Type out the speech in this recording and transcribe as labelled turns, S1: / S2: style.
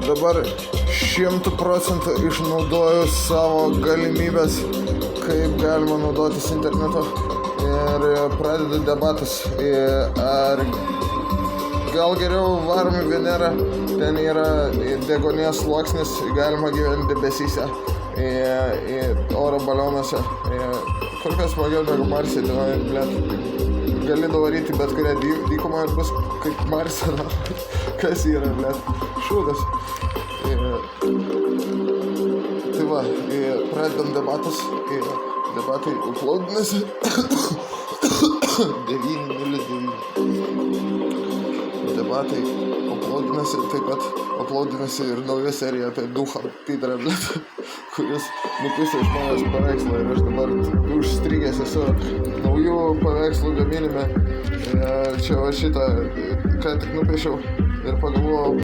S1: dabar 100% išnaudoju savo galimybės, kaip galima naudotis internetu ir pradedu debatus. Ar gal geriau varom į Venerą, ten yra degonės sluoksnis, galima gyventi debesyse, oro balionuose, kur kas smagiau negu Marse, gali davaryti bet kurią dykumą ir bus kaip Marse, kas yra, šūdas. Tai va, pradedam debatus, debatai uploadinasi 9.09. Debatai uploadinasi, taip pat uploadinasi ir nauja serija apie duchą Peterą, kuris nupisa iš manęs paveikslą ir aš dabar užstrigęs esu naujų paveikslų gaminime. Čia va šitą, ką tik nupiešiau ir pagalvojau,